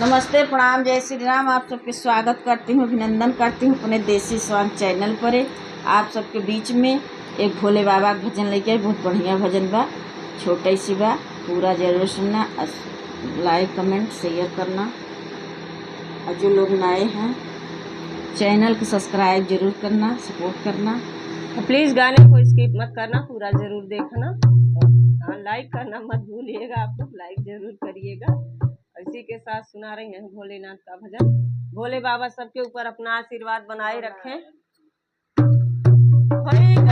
नमस्ते, प्रणाम, जय श्री राम। आप सबके स्वागत करती हूँ, अभिनंदन करती हूँ अपने देसी स्वांग चैनल पर। आप सबके बीच में एक भोले बाबा का भजन लेके, बहुत बढ़िया भजन बा, छोटे सी बा, पूरा जरूर सुनना, लाइक कमेंट शेयर करना, और जो लोग नए हैं चैनल को सब्सक्राइब जरूर करना, सपोर्ट करना। प्लीज़ गाने को स्किप मत करना, पूरा जरूर देखना और लाइक करना मत भूलिएगा। आप लोग लाइक जरूर करिएगा। इसी के साथ सुना रही हैं भोलेनाथ का भजन। भोले बाबा सबके ऊपर अपना आशीर्वाद बनाए रखें। हरे